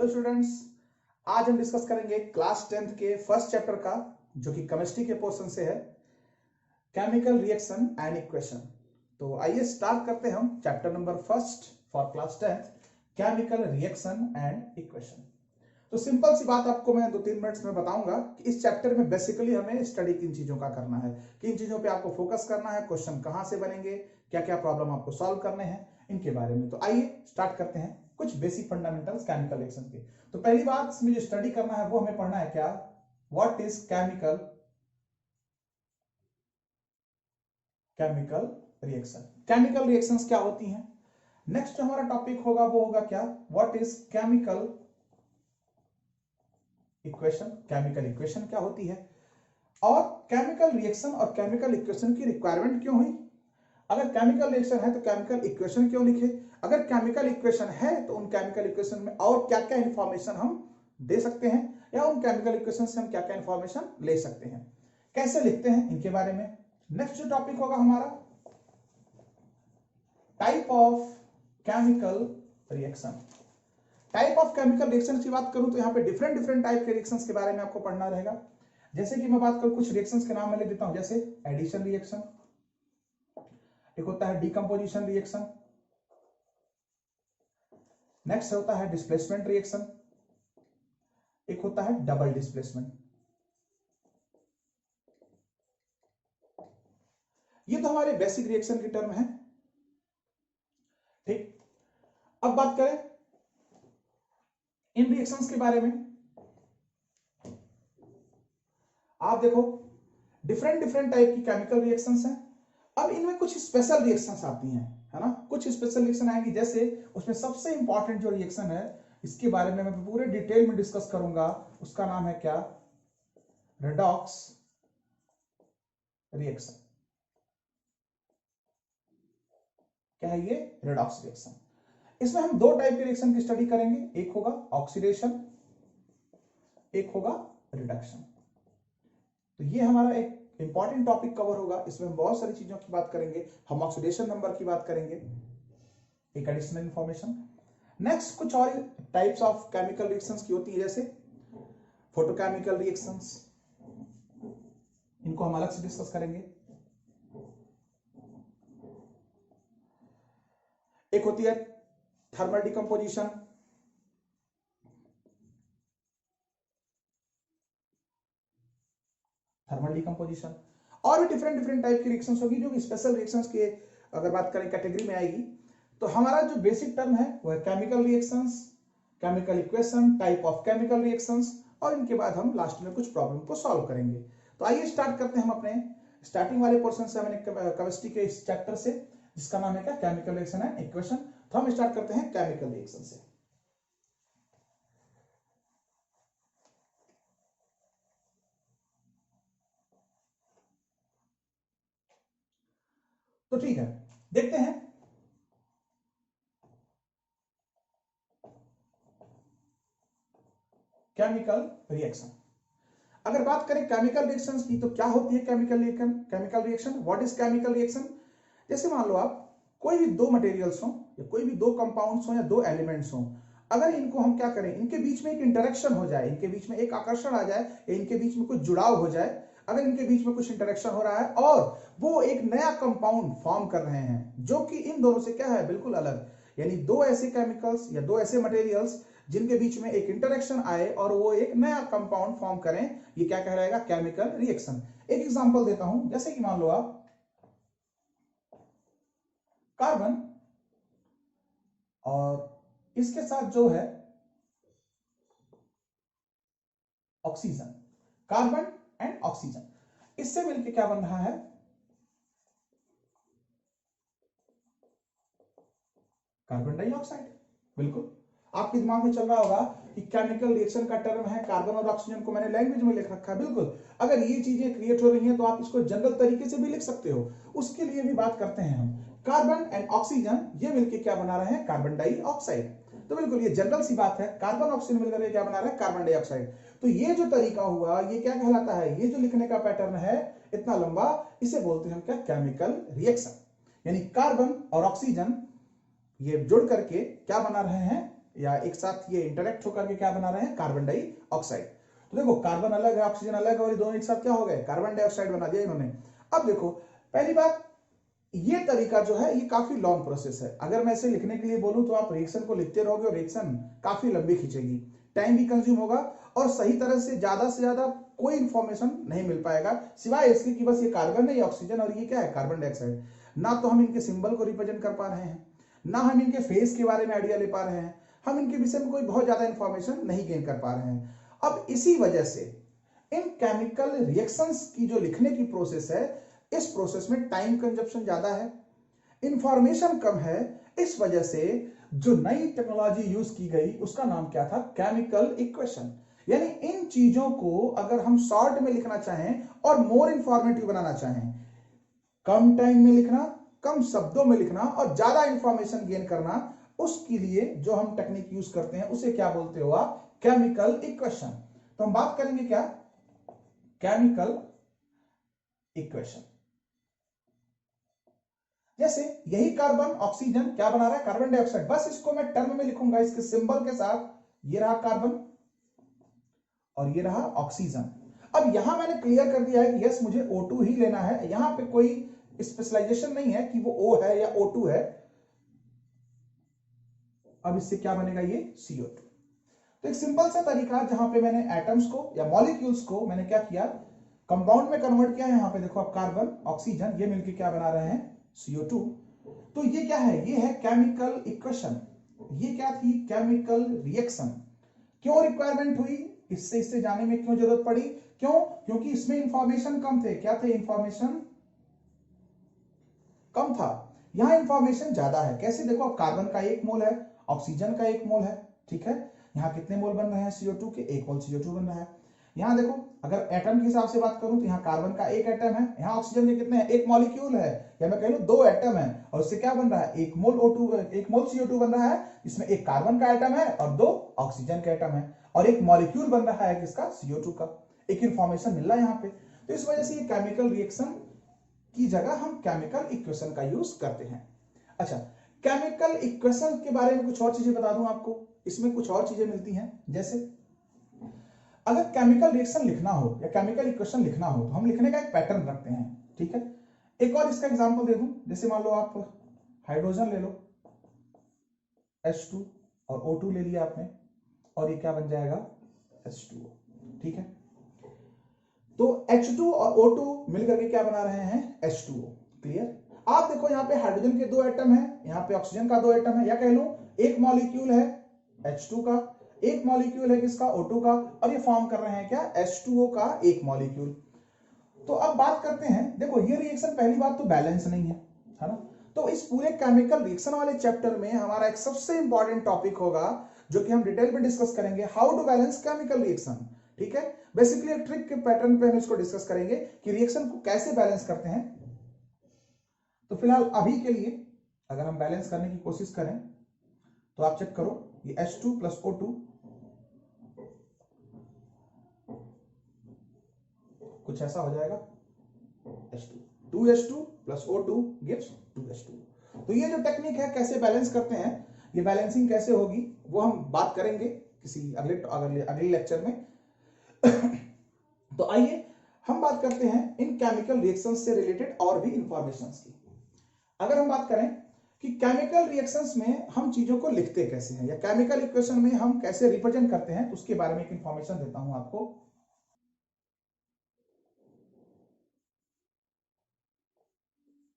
Hello students, आज हम discuss करेंगे क्लास 10th के फर्स्ट चैप्टर का, जो कि केमिस्ट्री के पोर्शन से है, केमिकल रिएक्शन एंड इक्वेशन। तो आइए स्टार्ट करते हैं हम chapter number first for class 10th, chemical reaction and equation. तो सिंपल सी बात आपको मैं 2-3 मिनट्स में बताऊंगा कि इस चैप्टर में बेसिकली हमें स्टडी किन चीजों का करना है, किन चीजों पे आपको फोकस करना है, क्वेश्चन कहां से बनेंगे, क्या क्या प्रॉब्लम आपको सॉल्व करने हैं, इनके बारे में। तो आइए स्टार्ट करते हैं कुछ बेसिक फंडामेंटल्स केमिकल रिएक्शन के। तो पहली बात इसमें जो स्टडी करना है वो हमें पढ़ना है क्या, what is chemical reaction, chemical reactions क्या होती हैं। नेक्स्ट जो हमारा टॉपिक होगा वो होगा क्या, what is chemical equation, chemical equation क्या होती है, और केमिकल रिएक्शन और केमिकल इक्वेशन की रिक्वायरमेंट क्यों हुई। अगर केमिकल रिएक्शन है तो केमिकल इक्वेशन क्यों लिखे, अगर केमिकल इक्वेशन है तो उन केमिकल इक्वेशन में और क्या क्या इंफॉर्मेशन हम दे सकते हैं, या उन केमिकल इक्वेशन से हम क्या क्या इंफॉर्मेशन ले सकते हैं, कैसे लिखते हैं, इनके बारे में। नेक्स्ट जो टॉपिक होगा हमारा, type of chemical reaction. Type of chemical reaction की बात करूं तो यहाँ पे डिफरेंट डिफरेंट टाइप के रिएक्शंस के बारे में आपको पढ़ना रहेगा। जैसे कि मैं बात करूं, कुछ रिएक्शंस के नाम मैं ले देता हूं, जैसे एडिशन रिएक्शन, एक होता है डिकम्पोजिशन रिएक्शन, नेक्स्ट होता है डिस्प्लेसमेंट रिएक्शन, एक होता है डबल डिस्प्लेसमेंट। ये तो हमारे बेसिक रिएक्शन की टर्म है। ठीक, अब बात करें इन रिएक्शंस के बारे में। आप देखो डिफरेंट डिफरेंट टाइप की केमिकल रिएक्शंस हैं। अब इनमें कुछ स्पेशल रिएक्शंस आती हैं, है ना, कुछ स्पेशल रिएक्शन आएंगी। जैसे उसमें सबसे इंपॉर्टेंट जो रिएक्शन है, इसके बारे में मैं पूरे डिटेल में डिस्कस करूंगा, उसका नाम है क्या, रेडॉक्स रिएक्शन। क्या है ये, रेडॉक्स रिएक्शन। इसमें हम दो टाइप के रिएक्शन की स्टडी करेंगे, एक होगा ऑक्सीडेशन, एक होगा रिडक्शन। तो ये हमारा एक इंपॉर्टेंट टॉपिक कवर होगा। इसमें हम बहुत सारी चीजों की बात करेंगे, हम ऑक्सीडेशन नंबर की बात करेंगे, एक एडिशनल इंफॉर्मेशन। नेक्स्ट कुछ और टाइप्स ऑफ केमिकल रिएक्शंस की होती है, जैसे फोटोकेमिकल रिएक्शंस, इनको हम अलग से डिस्कस करेंगे। एक होती है थर्मल डिकम्पोजिशन, थर्मल डिकम्पोजिशन, और भी डिफरेंट डिफरेंट टाइप की रिएक्शंस होगी, जो कि स्पेशल रिएक्शंस के अगर बात करें कैटेगरी में आएगी। तो हमारा जो बेसिक टर्म है वो है chemical reactions, chemical equation, type of chemical reactions, और इनके बाद हम लास्ट में कुछ प्रॉब्लम को सॉल्व करेंगे। तो आइए स्टार्ट करते हैं हम अपने स्टार्टिंग वाले पोर्शन से, हमने केमिस्ट्री के इस चैप्टर से, जिसका नाम है क्या, केमिकल रिएक्शन एंड इक्वेशन। तो हम स्टार्ट करते हैं केमिकल रिएक्शन से। तो ठीक है, देखते हैं केमिकल रिएक्शन। अगर बात करें केमिकल रिएक्शंस की, तो क्या होती है chemical reaction, what is chemical reaction. जैसे मान लो आप कोई भी दो मटेरियल्स हो, या कोई भी दो कंपाउंड्स हो, या दो एलिमेंट्स हो, अगर इनको हम क्या करें, इनके बीच में एक इंटरेक्शन हो जाए, इनके बीच में एक आकर्षण आ जाए, या इनके बीच में कुछ जुड़ाव हो जाए, अगर इनके बीच में कुछ इंटरेक्शन हो रहा है और वो एक नया कंपाउंड फॉर्म कर रहे हैं जो कि इन दोनों से क्या है, बिल्कुल अलग, यानी दो ऐसे केमिकल्स या दो ऐसे मटेरियल्स जिनके बीच में एक इंटरेक्शन आए और वो एक नया कंपाउंड फॉर्म करें, ये क्या कहलाएगा, केमिकल रिएक्शन। एक एग्जांपल देता हूं, जैसे कि मान लो आप कार्बन और इसके साथ जो है ऑक्सीजन, कार्बन एंड ऑक्सीजन, इससे मिलकर क्या बन रहा है, कार्बन डाइऑक्साइड। बिल्कुल आपके दिमाग में चल रहा होगा कि केमिकल रिएक्शन का टर्म है कार्बन और ऑक्सीजन को मैंने लैंग्वेज में लिख रखा है। बिल्कुल, अगर ये चीजें क्रिएट हो रही हैं तो आप इसको जनरल तरीके से भी लिख सकते हो, उसके लिए भी बात करते हैं हम। कार्बन एंड ऑक्सीजन ये मिलकर क्या बना रहे हैं, कार्बन डाइऑक्साइड। तो बिल्कुल ये जनरल सी बात है, कार्बन ऑक्सीजन मिलकर क्या बना रहा है, कार्बन डाइऑक्साइड। तो ये जो तरीका हुआ ये क्या कहलाता है, ये जो लिखने का पैटर्न है इतना लंबा, इसे बोलते हैं हम क्या, केमिकल रिएक्शन। यानी कार्बन और ऑक्सीजन ये जुड़ करके क्या बना रहे हैं, या एक साथ ये इंटरेक्ट होकर के क्या बना रहे हैं, कार्बन डाइऑक्साइड। तो देखो कार्बन अलग है, ऑक्सीजन अलग है, और ये दोनों एक साथ क्या हो गए, कार्बन डाइऑक्साइड बना दिया इन्होंने। अब देखो पहली बात, ये तरीका जो है ये काफी लॉन्ग प्रोसेस है। अगर मैं इसे लिखने के लिए बोलूं तो आप रिएक्शन को लिखते रहोगे और रिएक्शन काफी लंबी खींचेगी, टाइम भी कंज्यूम होगा, और सही तरह से ज्यादा कोई इंफॉर्मेशन नहीं मिल पाएगा सिवाय इसके कि बस ये कार्बन है, ये ऑक्सीजन, और ये क्या है, कार्बन डाइऑक्साइड। ना तो हम इनके सिंबल को रिप्रेजेंट कर पा रहे हैं, ना हम इनके फेस के बारे में आइडिया ले पा रहे हैं, हम इनके विषय में कोई बहुत ज्यादा इंफॉर्मेशन नहीं गेन कर पा रहे हैं। अब इसी वजह से इन केमिकल रिएक्शंस की जो लिखने की प्रोसेस है, इस प्रोसेस में टाइम कंजप्शन ज्यादा है, इंफॉर्मेशन कम है। इस वजह से जो नई टेक्नोलॉजी यूज की गई उसका नाम क्या था, केमिकल इक्वेशन। यानी इन चीजों को अगर हम शॉर्ट में लिखना चाहें और मोर इंफॉर्मेटिव बनाना चाहें, कम टाइम में लिखना, कम शब्दों में लिखना और ज्यादा इंफॉर्मेशन गेन करना, उसके लिए जो हम टेक्निक यूज करते हैं उसे क्या बोलते हो आप, केमिकल इक्वेशन। तो हम बात करेंगे क्या, केमिकल इक्वेशन। जैसे यही कार्बन ऑक्सीजन क्या बना रहा है, कार्बन डाइऑक्साइड, बस इसको मैं टर्म में लिखूंगा इसके सिंबल के साथ, ये रहा कार्बन और ये रहा ऑक्सीजन। अब यहां मैंने क्लियर कर दिया है कि यस मुझे O2 ही लेना है, यहां पे कोई स्पेशलाइजेशन नहीं है कि वो O है या O2 है। अब इससे क्या बनेगा, ये CO2। तो एक सिंपल सा तरीका जहां पे मैंने एटम्स को या मॉलिक्यूल्स को मैंने क्या किया, कंपाउंड में कन्वर्ट किया। यहां पे देखो आप कार्बन ऑक्सीजन ये मिलकर क्या बना रहे हैं, CO2। तो ये क्या है, ये है केमिकल इक्वेशन। ये क्या थी, केमिकल रिएक्शन। क्यों रिक्वायरमेंट हुई, इससे जाने में क्यों जरूरत पड़ी, क्यों, क्योंकि इसमें इंफॉर्मेशन कम थे। क्या थे, इंफॉर्मेशन कम था, यहां इंफॉर्मेशन ज्यादा है। कैसे, देखो अब कार्बन का 1 मोल है, ऑक्सीजन का 1 मोल है, ठीक है। यहां कितने मोल बन रहे हैं CO2 के, 1 मोल CO2 बन रहा है। यहां देखो अगर एटम के हिसाब से बात करूं तो यहाँ कार्बन का 1 एटम है, यहाँ ऑक्सीजन के कितने हैं, 1 मॉलिक्यूल है, या मैं कह लूं 2 एटम है, और उससे क्या बन रहा है, 1 मोल O2, 1 मोल CO2 बन रहा है। इसमें 1 कार्बन का एटम है और 2 ऑक्सीजन का एटम है, और 1 मॉलिक्यूल बन रहा है किसका, CO2 का। एक इंफॉर्मेशन मिल रहा है यहाँ पे। तो इस वजह से ये केमिकल रिएक्शन की जगह हम केमिकल इक्वेशन का यूज करते हैं। अच्छा, केमिकल इक्वेशन के बारे में कुछ और चीजें बता दूं आपको, इसमें कुछ और चीजें मिलती हैं। जैसे अगर केमिकल रिएक्शन लिखना हो या केमिकल इक्वेशन लिखना हो तो हम लिखने का एक पैटर्न रखते हैं, ठीक है। एक और इसका एग्जांपल दे दूं, जैसे मान लो आप हाइड्रोजन ले लो, H2 और O2 ले लिया आपने, और ये क्या बन जाएगा, H2O, ठीक है। तो H2 और O2 मिलकर के क्या बना रहे हैं, H2O, क्लियर। आप देखो यहाँ पे हाइड्रोजन के 2 एटम है, यहाँ पे ऑक्सीजन का 2 एटम है, या कह लो 1 मॉलिक्यूल है H2 का, 1 मॉलिक्यूल है किसका, O2 का, और ये फॉर्म कर रहे हैं क्या, H2O का 1 मॉलिक्यूल। तो अब बात करते हैं, देखो ये रिएक्शन पहली बात तो बैलेंस नहीं है ना। तो इस पूरे केमिकल रिएक्शन वाले चैप्टर में हमारा एक सबसे इंपॉर्टेंट टॉपिक होगा जो कि हम डिटेल में डिस्कस करेंगे, how to balance chemical reaction, ठीक है। बेसिकली एक ट्रिक के पैटर्न पे हम इसको डिस्कस करेंगे कि रिएक्शन को कैसे बैलेंस करते हैं। तो फिलहाल अभी के लिए अगर हम बैलेंस करने की कोशिश करें तो आप चेक करो, ये H2 प्लस O2 कुछ ऐसा हो जाएगा, H2, 2H2 plus O2 gives 2H2। तो ये जो टेक्निक है कैसे बैलेंस करते हैं, ये बैलेंसिंग कैसे होगी वो हम बात करेंगे किसी अगले लेक्चर में। तो आइए हम बात करते हैं इन केमिकल रिएक्शंस से रिलेटेड और भी इंफॉर्मेशंस की। अगर हम बात करें कि केमिकल रिएक्शंस में हम चीजों को लिखते कैसे हैं, या केमिकल इक्वेशन में हम कैसे रिप्रेजेंट करते हैं, तो उसके बारे में एक इंफॉर्मेशन देता हूं आपको।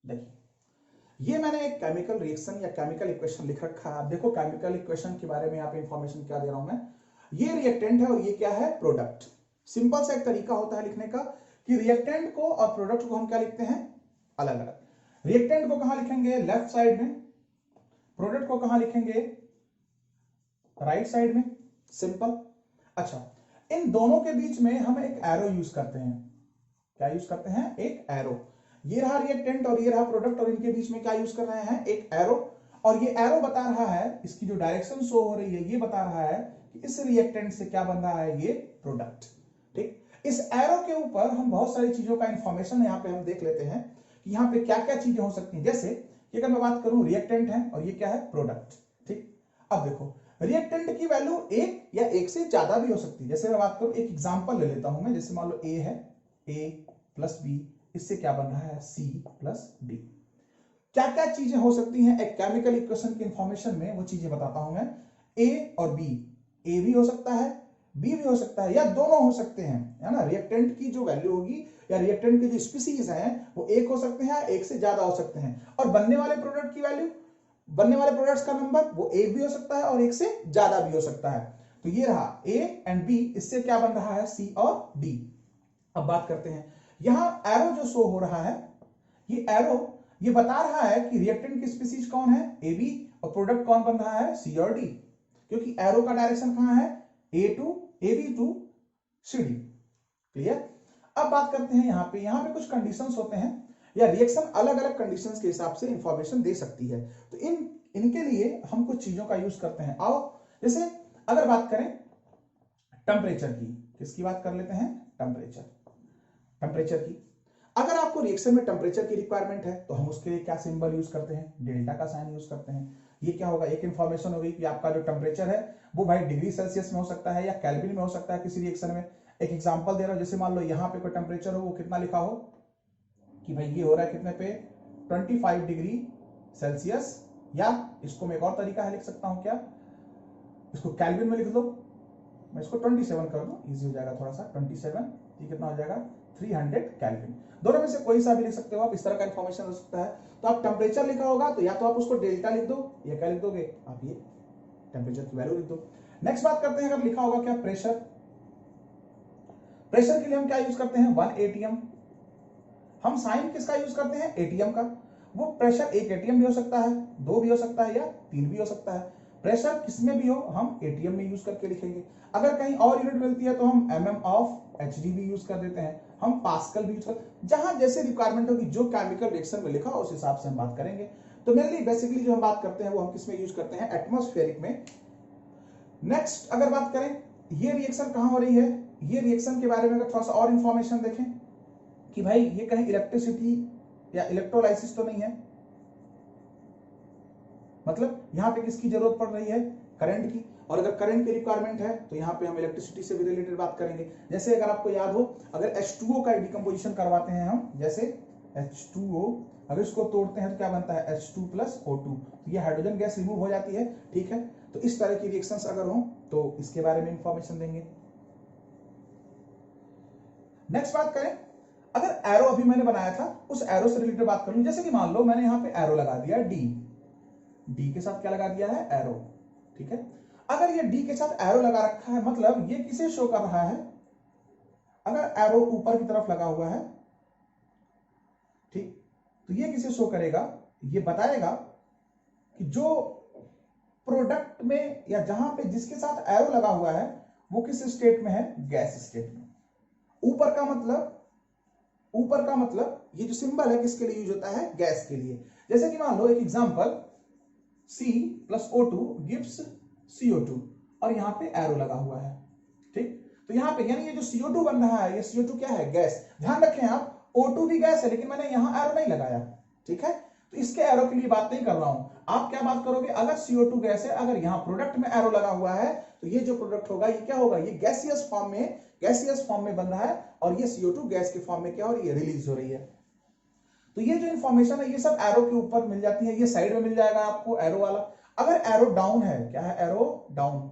देखिए, ये मैंने एक केमिकल रिएक्शन या केमिकल इक्वेशन लिख रखा है। आप देखो केमिकल इक्वेशन के बारे में यहाँ पे इंफॉर्मेशन क्या दे रहा हूं मैं, ये रिएक्टेंट है और ये क्या है, प्रोडक्ट। सिंपल सा एक तरीका होता है लिखने का कि रिएक्टेंट को और प्रोडक्ट को हम क्या लिखते हैं, अलग अलग। रिएक्टेंट को कहां लिखेंगे, लेफ्ट साइड में, प्रोडक्ट को कहां लिखेंगे, राइट साइड में, सिंपल। अच्छा, इन दोनों के बीच में हम एक एरो यूज करते हैं। क्या यूज करते हैं, एक एरो। ये रहा रिएक्टेंट और ये रहा प्रोडक्ट, और इनके बीच में क्या यूज कर रहे हैं, एक एरो। और ये एरो बता रहा है, इसकी जो डायरेक्शन शो हो रही है ये बता रहा है कि इस रिएक्टेंट से क्या बन रहा है, ये प्रोडक्ट, ठीक। इस एरो के ऊपर हम बहुत सारी चीजों का इंफॉर्मेशन यहाँ पे हम देख लेते हैं कि यहाँ पे क्या क्या चीजें हो सकती हैं। जैसे अगर मैं बात करूं, रिएक्टेंट है और ये क्या है, प्रोडक्ट, ठीक। अब देखो रिएक्टेंट की वैल्यू एक या एक से ज्यादा भी हो सकती है। जैसे मैं बात करूं, एक एग्जांपल ले लेता हूं मैं, जैसे मान लो ए है, ए प्लस बी, इससे क्या बन रहा है, सी प्लस डी। क्या क्या चीजें हो सकती हैं एक केमिकल इक्वेशन की इंफॉर्मेशन में, वो चीजें बताता हूं मैं। ए और बी, ए भी हो सकता है, बी भी हो सकता है, या दोनों हो सकते हैं, है ना। रिएक्टेंट की जो वैल्यू होगी या रिएक्टेंट की जो स्पीसीज हैं वो एक हो सकते हैं, एक से ज्यादा हो सकते हैं। और बनने वाले प्रोडक्ट की वैल्यू, बनने वाले प्रोडक्ट्स का नंबर, वो एक भी हो सकता है और एक से ज्यादा भी हो सकता है। तो ये रहा ए एंड बी, इससे क्या बन रहा है, सी और डी। अब बात करते हैं, यहां एरो जो शो हो रहा है, ये एरो ये बता रहा है कि रिएक्टेंट की स्पीसीज कौन है, ए बी, और प्रोडक्ट कौन बन रहा है, सी और डी, क्योंकि एरो का डायरेक्शन कहां है, A to A B to C D. Clear. अब बात करते हैं यहां पे कुछ कंडीशंस होते हैं, या रिएक्शन अलग अलग कंडीशंस के हिसाब से इंफॉर्मेशन दे सकती है। तो इनके लिए हम कुछ चीजों का यूज करते हैं। आओ, जैसे अगर बात करें टेम्परेचर की, किसकी बात कर लेते हैं, टेम्परेचर की। अगर आपको रिएक्शन में टेम्परेचर की रिक्वायरमेंट है तो हम उसके लिए क्या सिंबल यूज करते हैं, डेल्टा का साइन यूज करते हैं। ये क्या होगा, एक इंफॉर्मेशन होगी कि आपका जो टेम्परेचर है वो भाई डिग्री सेल्सियस में हो सकता है या केल्विन में हो सकता है किसी रिएक्शन में। एक एग्जांपल दे रहा हूं, जैसे मान लो यहाँ पे कोई टेम्परेचर हो, वो कितना लिखा हो कि भाई ये हो रहा है कितने पे, 25 डिग्री सेल्सियस, या इसको मैं एक और तरीका है लिख सकता हूं, क्या, इसको केल्विन में लिख दो, मैं इसको 27 कर दूं, इजी हो जाएगा थोड़ा सा। 27 ये कितना हो जाएगा, 300 केल्विन। दोनों में से कोई सा भी लिख सकते हो आप, इस तरह का इंफॉर्मेशन हो सकता है। तो आप टेम्परेचर लिखा होगा तो या तो आप उसको डेल्टा लिख दो, या क्या लिख दोगे आप, ये टेम्परेचर की वैल्यू लिख दो। नेक्स्ट बात करते हैं, अगर लिखा होगा क्या, प्रेशर। प्रेशर के लिए हम क्या यूज करते हैं, 1 atm। हम साइन किसका यूज करते हैं, एटीएम का। वो प्रेशर 1 atm भी हो सकता है, 2 भी हो सकता है, या 3 भी हो सकता है। प्रेशर किसमें भी हो हम एटीएम में यूज करके लिखेंगे। अगर कहीं और यूनिट मिलती है तो हम mm ऑफ एचडी भी यूज कर देते हैं, हम पास्कल भी यूज कर, जहां जैसे रिक्वायरमेंट होगी, जो केमिकल रिएक्शन में लिखा उस हिसाब से हम बात करेंगे। तो मेनली बेसिकली जो हम बात करते हैं वो हम किसमें यूज करते हैं, एटमॉस्फेरिक में। नेक्स्ट अगर बात करें, ये रिएक्शन कहां हो रही है, ये रिएक्शन के बारे में अगर थोड़ा सा और इंफॉर्मेशन देखें कि भाई ये कहीं इलेक्ट्रिसिटी या इलेक्ट्रोलाइसिस तो नहीं है, मतलब यहां पे किसकी जरूरत पड़ रही है, करंट की। और अगर करंट की रिक्वायरमेंट है तो यहाँ पे हम इलेक्ट्रिसिटी से भी रिलेटेड बात करेंगे। जैसे अगर आपको याद हो, अगर H2O का डिकम्पोजिशन करवाते हैं हम, जैसे H2O अगर इसको तोड़ते हैं तो क्या बनता है, H2 प्लस O2, तो ये हाइड्रोजन गैस रिमूव हो जाती है, ठीक है। तो इस तरह की रिएक्शंस अगर हो तो इसके बारे में इंफॉर्मेशन देंगे। नेक्स्ट बात करें, अगर एरो अभी मैंने बनाया था उस एरो से रिलेटेड बात करूं, जैसे कि मान लो मैंने यहाँ पे एरो लगा दिया, डी के साथ क्या लगा दिया है, एरो, ठीक है। अगर ये डी के साथ एरो लगा रखा है, मतलब ये किसे शो कर रहा है, अगर एरो ऊपर की तरफ लगा हुआ है, ठीक, तो ये किसे शो करेगा, ये बताएगा कि जो प्रोडक्ट में या जहां पे जिसके साथ एरो लगा हुआ है वो किस स्टेट में है, गैस स्टेट में। ऊपर का मतलब ये जो सिंबल है किसके लिए यूज होता है, गैस के लिए। जैसे कि मान लो एक example, C plus O2 gives CO2, और यहां पे एरो लगा हुआ है, ठीक। तो यहां पे यानी ये जो CO2 बन रहा है, ये CO2 क्या है, गैस। ध्यान रखें आप, O2 भी गैस है, लेकिन मैंने यहां एरो नहीं लगाया, ठीक है। तो इसके एरो के लिए बात नहीं कर रहा हूं। आप क्या बात करोगे, अगर CO2 गैस है, अगर यहां प्रोडक्ट में एरो लगा हुआ है, तो ये जो प्रोडक्ट होगा ये क्या होगा, ये गैसियस फॉर्म में बन रहा है, और ये CO2 गैस के फॉर्म में क्या हो रही है, रिलीज हो रही है। तो ये जो इंफॉर्मेशन है ये सब एरो के ऊपर मिल जाती है, ये साइड में मिल जाएगा आपको एरो वाला। अगर एरो डाउन है, क्या है, एरो डाउन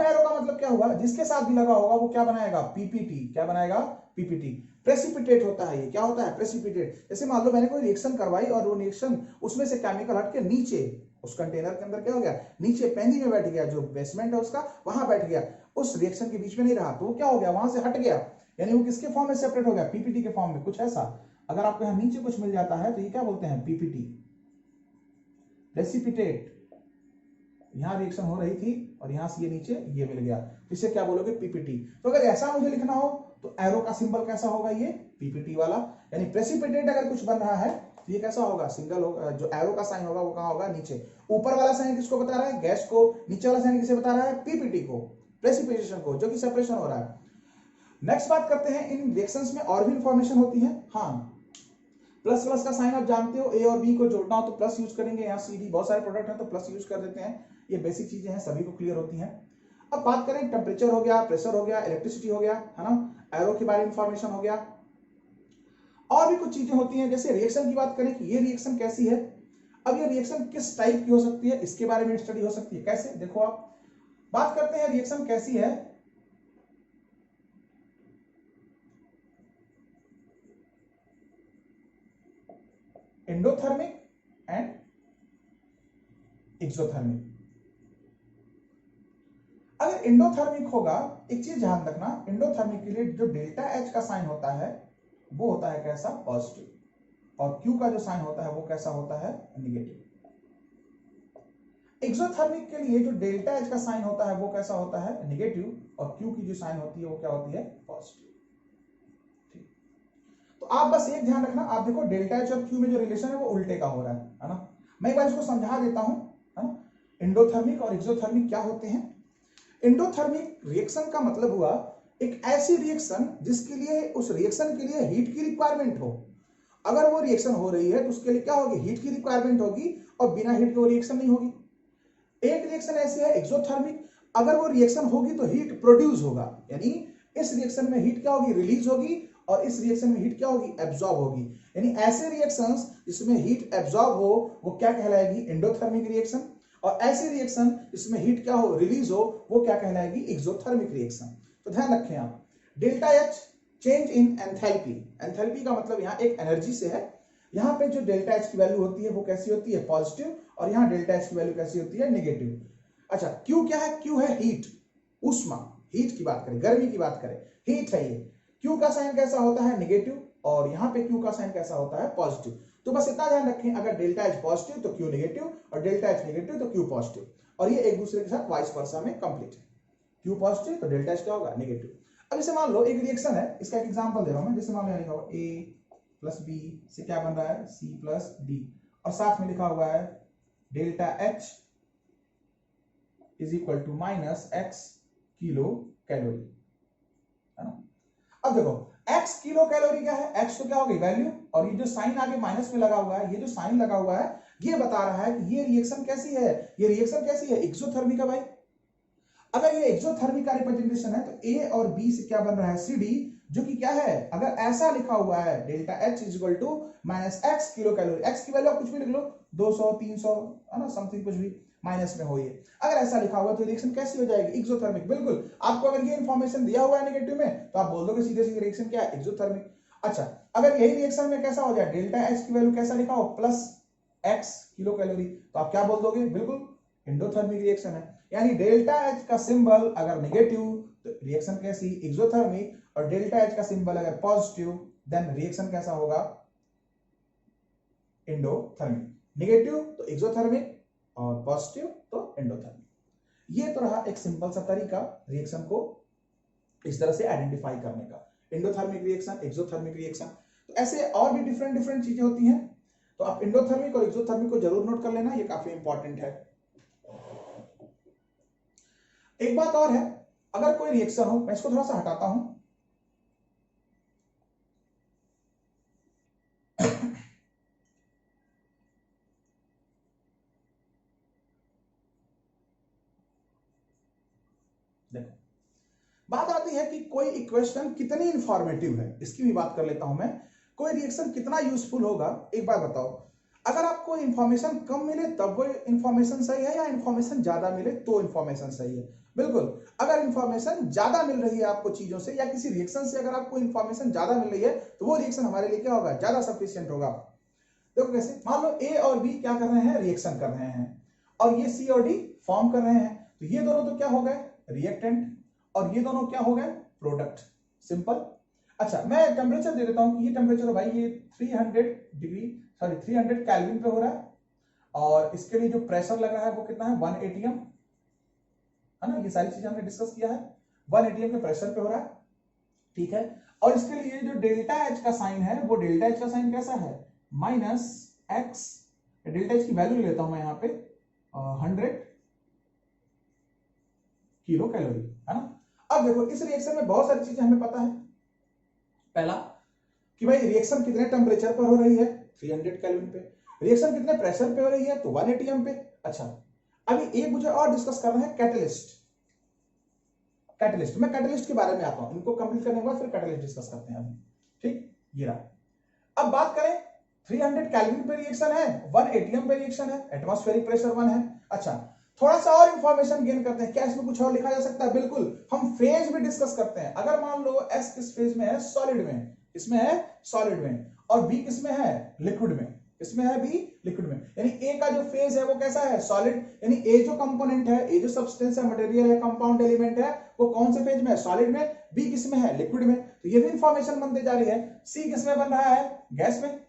एरो का मतलब क्या हुआ, जिसके साथ भी लगा होगा वो क्या बनाएगा, पीपीटी, क्या बनाएगा, पीपीटी। प्रेसिपिटेट होता है, ये क्या होता है, प्रेसिपिटेट। जैसे मान लो मैंने कोई रिएक्शन करवाई और वो रिएक्शन उसमें से केमिकल हट के नीचे उस कंटेनर के अंदर क्या हो गया, नीचे पेंदी में बैठ गया, जो बेसमेंट है उसका वहां बैठ गया, उस रिएक्शन के बीच में नहीं रहा, तो वो क्या हो गया, वहां से हट गया, यानी वो किसके फॉर्म में सेपरेट हो गया, पीपीटी के फॉर्म में, कुछ ऐसा। अगर आपको यहां नीचे कुछ मिल जाता है तो ये क्या बोलते हैं, पीपीटी, प्रेसिपिटेट। यहां रिएक्शन हो रही थी और यहां से ये नीचे ये मिल गया, इसे क्या बोलोगे, पीपीटी। तो अगर ऐसा मुझे लिखना हो तो एरो का सिंबल कैसा होगा, ये पीपीटी वाला, यानी प्रेसिपिटेट अगर कुछ बन रहा है तो ये कैसा होगा, सिंगल होगा। जो एरो का साइन होगा वो कहां होगा, नीचे। ऊपर वाला साइन किसको बता रहा है, गैस को। नीचे वाला साइन किसे बता रहा है, पीपीटी को, प्रेसिपिटेशन को, जो कि सेपरेशन हो रहा है। नेक्स्ट बात करते हैं, इन रिएक्शंस में और भी इंफॉर्मेशन होती है। हाँ, प्लस का साइन आप जानते हो, ए और बी को जोड़ना हो तो प्लस यूज करेंगे, यहाँ सी डी बहुत सारे प्रोडक्ट हैं तो प्लस यूज कर देते हैं। ये बेसिक चीजें हैं, सभी को क्लियर होती हैं। अब बात करें, टेम्परेचर हो गया, प्रेशर हो गया, इलेक्ट्रिसिटी हो गया, है ना, एरो के बारे में इंफॉर्मेशन हो गया, और भी कुछ चीजें होती हैं। जैसे रिएक्शन की बात करें कि ये रिएक्शन कैसी है, अब ये रिएक्शन किस टाइप की हो सकती है, इसके बारे में स्टडी हो सकती है। कैसे, देखो आप बात करते हैं रिएक्शन कैसी है, एंडोथर्मिक एंड एक्सोथर्मिक। अगर एंडोथर्मिक होगा, एक चीज ध्यान रखना, एंडोथर्मिक के लिए जो डेल्टा एच का साइन होता है वो होता है कैसा, पॉजिटिव, और क्यू का जो साइन होता है वो कैसा होता है, नेगेटिव। एक्सोथर्मिक के लिए जो डेल्टा एच का साइन होता है वो कैसा होता है, नेगेटिव, और क्यू की जो साइन होती है वो क्या होती है, पॉजिटिव। ठीक, तो आप बस एक ध्यान रखना, आप देखो डेल्टा एच और क्यू में जो रिलेशन है वो उल्टे का हो रहा है ना। मैं एक बार इसको समझा देता हूं, है ना। एंडोथर्मिक और एक्सोथर्मिक क्या होते हैं। एंडोथर्मिक रिएक्शन का मतलब हुआ एक ऐसी रिएक्शन जिसके लिए, उस रिएक्शन के लिए हीट की रिक्वायरमेंट हो। अगर वो रिएक्शन हो रही है तो उसके लिए क्या होगी, हीट की रिक्वायरमेंट होगी, और बिना हीट के वो रिएक्शन नहीं होगी। एक रिएक्शन ऐसी है एक्सोथर्मिक, अगर वो रिएक्शन होगी तो हीट प्रोड्यूस होगा, यानी इस रिएक्शन में हीट क्या होगी, रिलीज होगी, और इस रिएक्शन में हीट क्या होगी, एब्जॉर्ब होगी। यानी ऐसे रिएक्शंस जिसमें हीट एब्जॉर्ब हो वो क्या कहलाएगी, एंडोथर्मिक रिएक्शन, और ऐसी रिएक्शन जिसमें हीट क्या हो, रिलीज हो, वो क्या कहलाएगी, एक्सोथर्मिक रिएक्शन। तो ध्यान रखें आप, delta H change in enthalpy, enthalpy का मतलब यहाँ एक एनर्जी से है। यहाँ पे जो डेल्टा एच की वैल्यू होती है वो कैसी होती है, पॉजिटिव, और यहाँ डेल्टा एच की वैल्यू कैसी होती है, नेगेटिव। अच्छा, क्यू क्या है, क्यू है हीट, उष्मा, हीट की बात करें, गर्मी की बात करें, हीट है ये। क्यू का साइन कैसा होता है, नेगेटिव, और यहाँ पे क्यू का साइन कैसा होता है, पॉजिटिव। तो बस इतना ध्यान रखें, अगर डेल्टा एच पॉजिटिव तो क्यू नेगेटिव, और डेल्टा एच नेगेटिव तो क्यू पॉजिटिव, और ये एक दूसरे के साथ वाइस वर्सा में कंप्लीट है। क्यू पॉजिटिव तो डेल्टा एच क्या होगा, नेगेटिव। अब जैसे मान लो एक रिएक्शन है, इसका एक एग्जांपल दे रहा हूं मैं, जैसे मान लो लिखा हुआ ए प्लस बी से क्या बन रहा है, सी प्लस डी, और साथ में लिखा हुआ है delta H is equal to minus X kilo calorie, है ना। अब देखो एक्स किलो कैलोरी क्या है, एक्स तो क्या होगी, वैल्यू, और ये जो साइन आगे माइनस में लगा हुआ है, ये जो साइन लगा हुआ है ये बता रहा है कि ये रिएक्शन कैसी है, ये रिएक्शन कैसी है, एक्सोथर्मिक है भाई। अगर ये एक्सोथर्मिक का रिप्रेजेंटेशन है तो ए और बी से क्या बन रहा है, सी डी, जो कि क्या है, अगर ऐसा लिखा हुआ है delta H is equal to minus X kilo calorie, X की वैल्यू आप कुछ भी लिख लो, 200 300, है ना, समथिंग कुछ भी माइनस में हो, ये अगर ऐसा लिखा हुआ तो रिएक्शन कैसी हो जाएगी, एक्सोथर्मिक। बिल्कुल, आपको अगर ये इंफॉर्मेशन दिया हुआ है नेगेटिव में तो आप बोल दोगे सीधे सीधे रिएक्शन क्या है, एक्सोथर्मिक। अच्छा, अगर यही रिएक्शन में कैसा हो जाए, डेल्टा एच की वैल्यू कैसा लिखा हो, प्लस एक्स किलो कैलोरी, तो आप क्या बोल दोगे, बिल्कुल एंडोथर्मिक रिएक्शन है। यानी डेल्टा एच का सिंबल अगर नेगेटिव तो रिएक्शन कैसी, एक्सोथर्मिक, और डेल्टा एच का सिंबल अगर पॉजिटिव देन रिएक्शन कैसा होगा, एंडोथर्मिक। नेगेटिव तो एक्सोथर्मिक, और पॉजिटिव तो एंडोथर्मिक। ये तो रहा एक सिंपल सा तरीका रिएक्शन को इस तरह से आइडेंटिफाई करने का, एंडोथर्मिक रिएक्शन, एक्सोथर्मिक रिएक्शन। तो ऐसे और भी डिफरेंट डिफरेंट चीजें होती हैं, तो आप एंडोथर्मिक और एक्सोथर्मिक को जरूर नोट कर लेना, ये काफी इंपॉर्टेंट है। एक बात और है, अगर कोई रिएक्शन हो, मैं इसको थोड़ा सा हटाता हूं, देखो बात आती है कि कोई इक्वेशन कितनी इंफॉर्मेटिव है, इसकी भी बात कर लेता हूं मैं। कोई रिएक्शन कितना यूजफुल होगा, एक बात बताओ, अगर आपको इंफॉर्मेशन कम मिले तब वो इंफॉर्मेशन सही है, या इंफॉर्मेशन ज्यादा मिले तो इंफॉर्मेशन सही है। बिल्कुल, अगर इंफॉर्मेशन ज्यादा मिल रही है आपको चीजों से, या किसी रिएक्शन से अगर आपको इंफॉर्मेशन ज्यादा मिल रही है तो वो रिएक्शन हमारे लिए क्या होगा, ज्यादा सफिशियंट होगा। देखो कैसे, मान लो ए और बी क्या कर रहे हैं, रिएक्शन कर रहे हैं, और ये सी और डी फॉर्म कर रहे हैं, तो ये दोनों तो क्या हो गए, रिएक्टेंट, और ये दोनों क्या हो गए, प्रोडक्ट, सिंपल। अच्छा, मैं टेम्परेचर दे देता हूं कि ये टेम्परेचर भाई ये 300 डिग्री, सॉरी 300 केल्विन पे हो रहा है, और इसके लिए जो प्रेशर लग रहा है वो कितना है, 1 atm, है ना। ये सारी चीजें हमने डिस्कस किया है, 1 atm के प्रेशर पे हो रहा है, ठीक है। और इसके लिए जो डेल्टा एच का साइन है, वो डेल्टा एच का साइन कैसा है, माइनस एक्स, डेल्टा एच की वैल्यू लेता हूं मैं यहाँ पे 100 किलो कैलोरी, है ना। अब देखो इस रिएक्शन में बहुत सारी चीजें हमें पता है। पहला कि भाई रिएक्शन कितने टेम्परेचर पर हो रही है, 300 केल्विन पे, रिएक्शन कितने प्रेशर पे हो रही है, तो 1 atm पे। अच्छा, अभी एक मुझे और डिस्कस करना है, कैटलिस्ट। कैटलिस्ट, मैं कैटलिस्ट के बारे में आता हूं, इनको कंप्लीट करने के बाद फिर कैटलिस्ट डिस्कस करते हैं अभी, ठीक। ये रहा। अब बात करें, 300 केल्विन पे रिएक्शन है, 1 एटीएम पे रिएक्शन है, एटमॉस्फेरिक प्रेशर 1 है। अच्छा, थोड़ा सा और इंफॉर्मेशन गेन करते हैं। क्या इसमें कुछ और लिखा जा सकता है? बिल्कुल, हम फेज भी डिस्कस करते हैं। अगर मान लो एस किस फेज में है? सॉलिड में। इसमें है सॉलिड में। और बी किस में है? लिक्विड में। इसमें है बी लिक्विड में। यानी ए का जो फेज है वो कैसा है? सॉलिड। यानी ए जो कंपोनेंट है, ए जो सब्सटेंस है, मटेरियल है, कंपाउंड एलिमेंट है, वो कौन से फेज में है? सॉलिड में। बी किस में है? लिक्विड में। तो ये भी इंफॉर्मेशन बनते जा रही है। सी किस में बन रहा है? गैस में।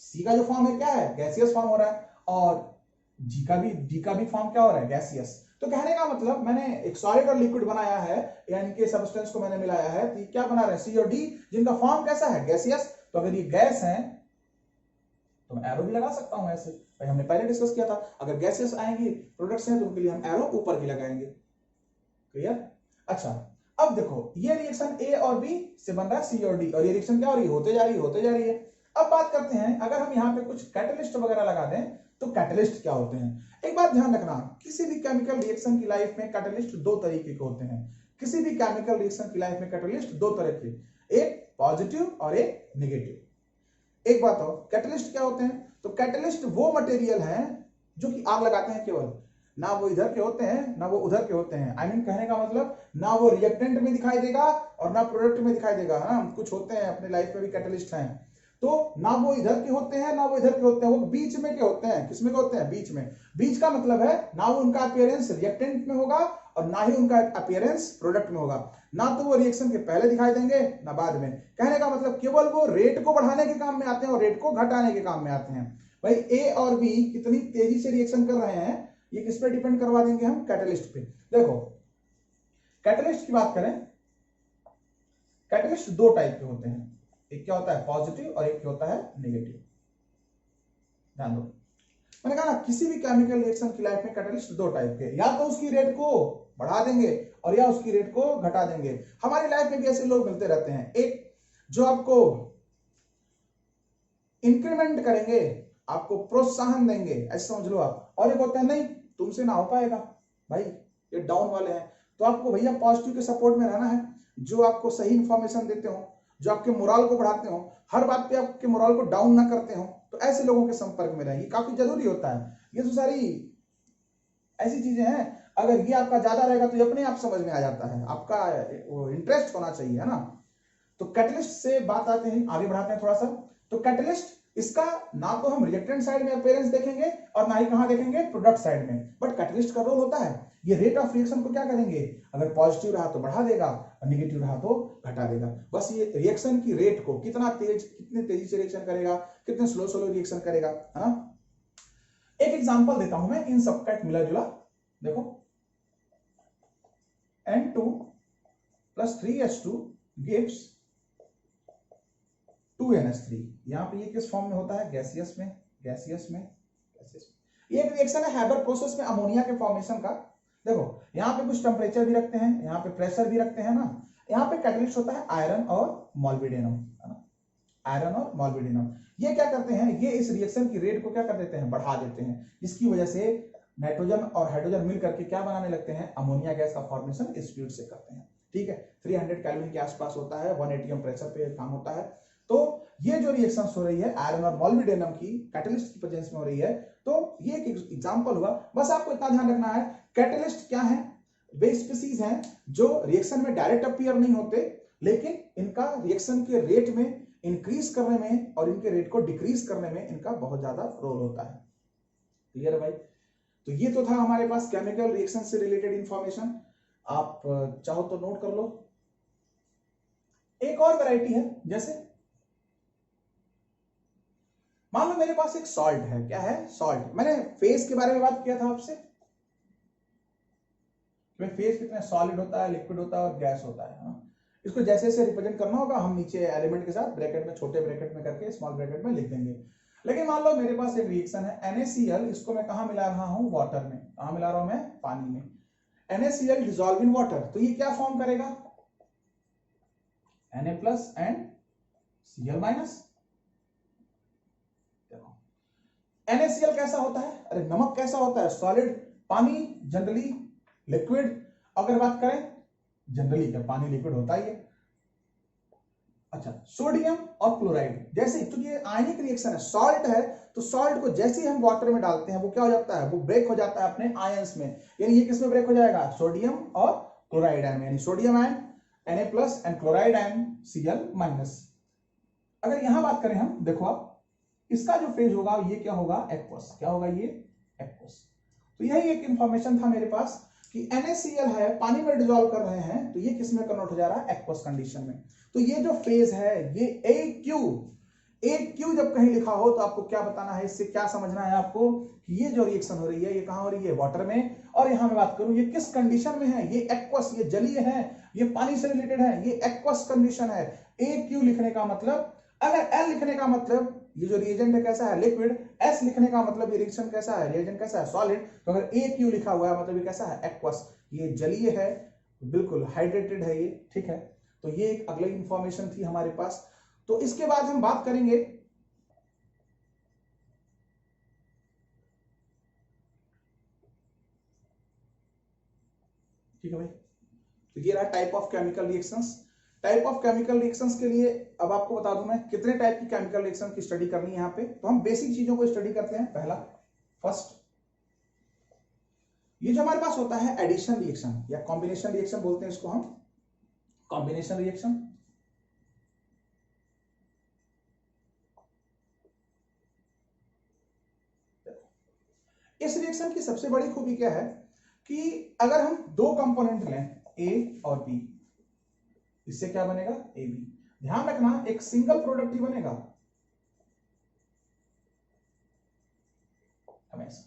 सी का जो फॉर्म है क्या है? गैसियस फॉर्म हो रहा है। और डी का भी फॉर्म क्या हो रहा है? गैसियस। तो कहने का मतलब, मैंने एक सॉलिड और लिक्विड बनाया है, यानी कि सब्सटेंस को मैंने मिलाया है, तो क्या बना रहे हैं? सी और डी, जिनका फॉर्म कैसा है? गैसियस। तो अगर ये गैस है तो मैं एरो भी लगा सकता हूं ऐसे, भाई हमने पहले डिस्कस किया था। अगर गैसेस आएंगी, प्रोडक्ट्स हैं, तो उनके लिए हम एरो ऊपर भी लगाएंगे। क्लियर? अच्छा, अब देखो, ये रिएक्शन ए और बी से बन रहा है सी और डी, और ये रिएक्शन क्या हो रही है? होते जा रही है, होते जा रही है। अब बात करते हैं, अगर हम यहाँ पे कुछ कैटलिस्ट वगैरह लगा दें तो कैटलिस्ट क्या होते हैं? एक बात ध्यान रखना, किसी भी केमिकल रिएक्शन की लाइफ में कैटलिस्ट दो तरीके के होते हैं। किसी भी केमिकल रिएक्शन की लाइफ में कैटलिस्ट दो तरह के, एक पॉजिटिव और एक नेगेटिव। एक बात और, कैटलिस्ट क्या होते हैं? तो कैटलिस्ट वो मटेरियल हैं जो कि आग लगाते हैं केवल, ना वो इधर के होते हैं ना वो उधर के होते हैं। आई मीन कहने का मतलब, ना वो रिएक्टेंट में दिखाई देगा और ना प्रोडक्ट में दिखाई देगा। हाँ, कुछ होते हैं अपने लाइफ में भी कैटलिस्ट हैं, तो ना वो इधर के होते हैं ना वो इधर के होते हैं, वो बीच में के होते हैं। किसमें के होते हैं? बीच में। बीच का मतलब है, ना वो उनका अपीयरेंस रिएक्टेंट में होगा और ना ही उनका अपीयरेंस प्रोडक्ट में होगा। ना तो वो रिएक्शन के पहले दिखाई देंगे ना बाद में। कहने का मतलब, केवल वो रेट को बढ़ाने के काम में आते हैं और रेट को घटाने के काम में आते हैं। भाई ए और बी कितनी तेजी से रिएक्शन कर रहे हैं, ये किस पे डिपेंड करवा देंगे हम? कैटलिस्ट पे। देखो, कैटलिस्ट की बात करें, कैटलिस्ट दो टाइप के होते हैं। एक क्या होता है? पॉजिटिव, और एक क्या होता है? नेगेटिव। ध्यान दो, मैंने कहा ना, किसी भी केमिकल रिएक्शन की लाइफ में कैटलिस्ट दो टाइप के, या तो उसकी रेट को बढ़ा देंगे और या उसकी रेट को घटा देंगे। हमारी लाइफ में भी ऐसे लोग मिलते रहते हैं। एक जो आपको इंक्रीमेंट करेंगे, आपको प्रोत्साहन देंगे, ऐसे समझ लो आप। और एक होता है, नहीं तुमसे ना हो पाएगा भाई, ये डाउन वाले हैं। तो आपको भैया पॉजिटिव के सपोर्ट में रहना है, जो आपको सही इंफॉर्मेशन देते हो, जो आपके मोरल को बढ़ाते हो, हर बात पे आपके मोरल को डाउन ना करते हो। तो ऐसे लोगों के संपर्क में रहेंगे, काफी जरूरी होता है। ये तो सारी ऐसी चीजें हैं, अगर ये आपका ज्यादा रहेगा तो ये अपने आप समझ में आ जाता है, आपका इंटरेस्ट होना चाहिए, है ना। तो कैटलिस्ट से बात आते हैं, आगे बढ़ाते हैं थोड़ा सा। तो कैटलिस्ट, इसका ना तो हम रिएक्टेंट साइड में अपीयरेंस देखेंगे और ना ही कहां देखेंगे? प्रोडक्ट साइड में। बट कैटलिस्ट का रोल होता है, ये रेट ऑफ रिएक्शन को क्या करेंगे? अगर पॉजिटिव रहा तो बढ़ा देगा और निगेटिव रहा तो घटा देगा। बस ये रिएक्शन की रेट को, कितने तेजी से रिएक्शन करेगा, कितने स्लो रिएक्शन करेगा, है ना। एक एग्जांपल देता हूं मैं इन सबका, एक मिला जुला। देखो, N2 + 3H2 gives 2NH3। यहां पे ये किस फॉर्म में होता है? गैसियस में। गैसियस में। ये एक रिएक्शन है हैबर प्रोसेस में अमोनिया के फॉर्मेशन का। देखो, यहाँ पे कुछ टेम्परेचर भी रखते हैं, यहाँ पे प्रेशर भी रखते हैं ना। यहाँ पे कैटलिस्ट होता है आयरन और मॉलिब्डेनम, है ना। आयरन और मॉलिब्डेनम, ये क्या करते हैं? ये इस रिएक्शन की रेट को क्या कर देते हैं? बढ़ा देते हैं, जिसकी वजह से नाइट्रोजन और हाइड्रोजन मिल करके क्या बनाने लगते हैं? अमोनिया गैस का फॉर्मेशन स्पीड से करते हैं। ठीक है, 300 केल्विन के आसपास होता है, 1 एटीएम प्रेशर पे काम होता है। तो ये जो रिएक्शन हो रही है आयरन और मॉलिब्डेनम की, कैटलिस्ट की प्रेजेंस में हो रही है। तो ये एक एग्जांपल हुआ। बस आपको इतना ध्यान रखना है, कैटलिस्ट क्या है? वे स्पीसीज हैं जो रिएक्शन में डायरेक्ट अपीयर नहीं होते, लेकिन इनका रिएक्शन के रेट में इंक्रीज करने में और इनके रेट को डिक्रीज करने में इनका बहुत ज्यादा रोल होता है। क्लियर है भाई? तो ये तो था हमारे पास केमिकल रिएक्शन से रिलेटेड इंफॉर्मेशन। आप चाहो तो नोट कर लो। एक और वैरायटी है, जैसे मान लो मेरे पास एक सॉल्ट है। क्या है? सॉल्ट। मैंने फेज के बारे में बात किया था आपसे, फेज कितने सॉलिड होता है, लिक्विड होता है और गैस होता है ना? इसको जैसे जैसे रिप्रेजेंट करना होगा, हम नीचे एलिमेंट के साथ ब्रैकेट में, छोटे ब्रैकेट में करके स्मॉल ब्रैकेट में लिख देंगे। लेकिन मान लो मेरे पास एक रिएक्शन है NaCl, इसको मैं कहां मिला रहा हूं? वाटर में। कहां मिला रहा हूं मैं? पानी में। NaCl डिसॉल्व इन वाटर, तो ये क्या फॉर्म करेगा? Na+ and Cl-। देखो, NaCl कैसा होता है? अरे नमक कैसा होता है? सॉलिड पानी जनरली लिक्विड, अगर बात करें जनरली क्या पानी लिक्विड होता ही है। अच्छा, सोडियम और क्लोराइड जैसे, क्योंकि ये आयनिक रिएक्शन है, सॉल्ट है, तो सॉल्ट को जैसे ही हम वाटर में डालते हैं वो क्या हो जाता है, वो ब्रेक हो जाता है अपने आयंस में। यानी ये किसमें ब्रेक हो जाएगा, सोडियम और क्लोराइड आयन में, यानी sodium ion Na+ and chloride ion Cl-। अगर यहां बात करें हम, देखो आप, इसका जो फेज होगा ये क्या होगा, एक्वस। क्या होगा ये, एक्वस। तो यही एक इंफॉर्मेशन था मेरे पास कि NaCl है, पानी में डिसॉल्व कर रहे हैं, तो ये किस में कन्वर्ट हो जा रहा है, एक्वस कंडीशन में। तो ये जो फेज है ये AQ जब कहीं लिखा हो तो आपको क्या बताना है, इससे क्या समझना है आपको कि ये जो रिएक्शन हो रही है ये कहां हो रही है, वाटर में। और यहां मैं बात करूं ये किस कंडीशन में है, ये एक्वस, ये जलीय है, ये पानी से रिलेटेड है, ये एक्वस कंडीशन है। AQ लिखने का मतलब, अगर L लिखने का मतलब ये जो रिएजेंट है कैसा है, लिक्विड, S लिखने का मतलब ये रिएक्शन कैसा है, रिएजेंट कैसा है, सॉलिड। तो अगर AQ लिखा हुआ है मतलब ये कैसा है, एक्वस, ये जलीय है, बिल्कुल हाइड्रेटेड है ये, ठीक है। तो ये एक अगली इंफॉर्मेशन थी हमारे पास। तो इसके बाद हम बात करेंगे ठीक है भाई। तो ये रहा type of chemical reactions. Type of chemical reactions के लिए अब आपको बता दूं मैं कितने टाइप की केमिकल रिएक्शन की स्टडी करनी है यहाँ पे। तो हम बेसिक चीजों को स्टडी करते हैं। पहला, फर्स्ट, ये जो हमारे पास होता है एडिशन रिएक्शन या कॉम्बिनेशन रिएक्शन बोलते हैं इसको हम, कॉम्बिनेशन रिएक्शन। इस रिएक्शन की सबसे बड़ी खूबी क्या है कि अगर हम दो कंपोनेंट लें ए और बी, इससे क्या बनेगा, ए बी। ध्यान रखना एक सिंगल प्रोडक्ट ही बनेगा हमेशा,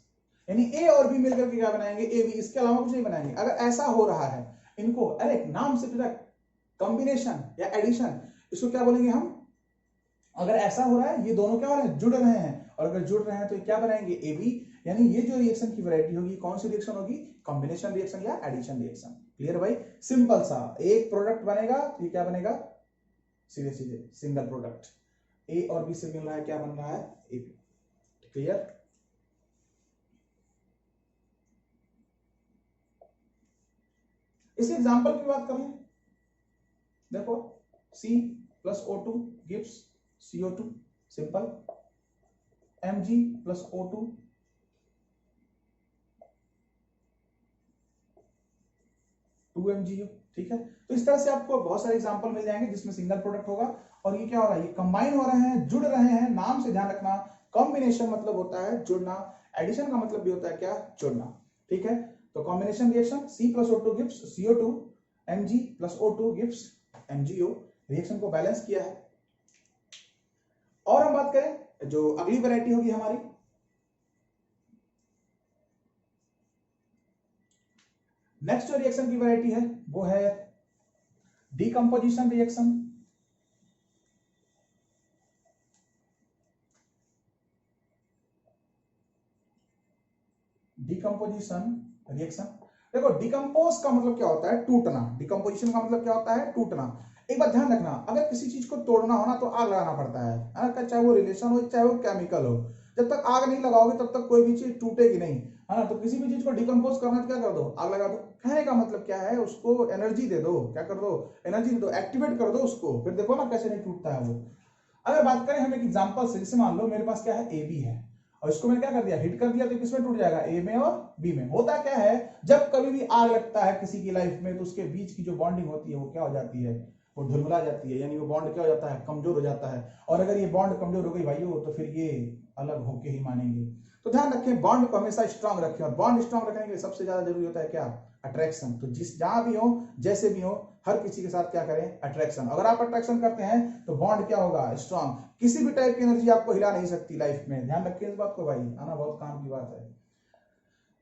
यानी ए और बी मिलकर के क्या बनाएंगे, ए बी, इसके अलावा कुछ नहीं बनाएंगे। अगर ऐसा हो रहा है इनको, अरे नाम से पता, कॉम्बिनेशन या एडिशन, इसको क्या बोलेंगे हम। अगर ऐसा हो रहा है ये दोनों क्या हो रहे हैं, जुड़ रहे हैं, और अगर जुड़ रहे हैं तो क्या बनाएंगे, ए बी। यानी ये जो रिएक्शन की वैरायटी होगी कौन सी रिएक्शन होगी, कॉम्बिनेशन रिएक्शन या एडिशन रिएक्शन। क्लियर भाई, सिंपल सा, एक प्रोडक्ट बनेगा तो ये क्या बनेगा, सीधे सीधे सिंगल प्रोडक्ट, ए और बी से मिल रहा है, क्या बन रहा है, ए बी। क्लियर। इस एग्जांपल की बात करें, देखो C+O2 gives CO2, simple. Mg+O2 2MgO, ठीक है। तो इस तरह से आपको बहुत सारे एग्जांपल मिल जाएंगे जिसमें सिंगल प्रोडक्ट होगा, और ये क्या हो रहा है, ये कंबाइन हो रहे हैं, जुड़ रहे हैं। नाम से ध्यान रखना, कॉम्बिनेशन मतलब होता है जुड़ना, एडिशन का मतलब भी होता है क्या, जुड़ना, ठीक है। तो combination reaction C+O2 gives CO2, Mg+O2 gives MgO, reaction को बैलेंस किया है। और हम बात करें जो अगली वैरायटी होगी हमारी, नेक्स्ट जो रिएक्शन की वैरायटी है वो है डीकंपोजिशन रिएक्शन। डीकंपोजिशन रिएक्शन, देखो डिकम्पोज का मतलब क्या होता है, टूटना। डिकम्पोजिशन का मतलब क्या होता है, टूटना। एक बात ध्यान रखना, अगर किसी चीज को तोड़ना हो ना तो आग लगाना पड़ता है, चाहे वो रिलेशन हो चाहे वो केमिकल हो। जब तक आग नहीं लगाओगे तब तक कोई भी चीज टूटेगी नहीं, है ना। तो किसी भी चीज को डिकम्पोज करना तो क्या कर दो, आग लगा दो। कहने का मतलब क्या है, उसको एनर्जी दे दो, क्या कर दो, एनर्जी दे दो, एक्टिवेट कर दो उसको, फिर देखो ना कैसे नहीं टूटता है वो। अगर बात करें हम एक एग्जांपल से, जैसे मान लो मेरे पास क्या है, ए बी है, और इसको मैंने क्या कर दिया, हिट कर दिया, तो किसमें टूट जाएगा, ए में और बी में। होता क्या है, जब कभी भी आग लगता है किसी की लाइफ में, तो उसके बीच की जो बॉन्डिंग होती है वो क्या हो जाती है, वो ढुलमुला जाती है, यानी वो बॉन्ड क्या हो जाता है, कमजोर हो जाता है। और अगर ये बॉन्ड कमजोर हो गई भाइयों, तो फिर ये अलग होके ही मानेंगे। तो ध्यान रखें, बॉन्ड को हमेशा स्ट्रांग रखें, और बॉन्ड स्ट्रांग रखने के लिए सबसे ज्यादा जरूरी होता है क्या, अट्रैक्शन। तो जिस जहां भी हो, जैसे भी हो, हर किसी के साथ क्या करें, अट्रैक्शन। अगर आप अट्रैक्शन करते हैं तो बॉन्ड क्या होगा, स्ट्रांग। किसी भी टाइप की एनर्जी आपको हिला नहीं सकती लाइफ में, ध्यान रखिए इस बात को भाई, आना बहुत काम की बात है।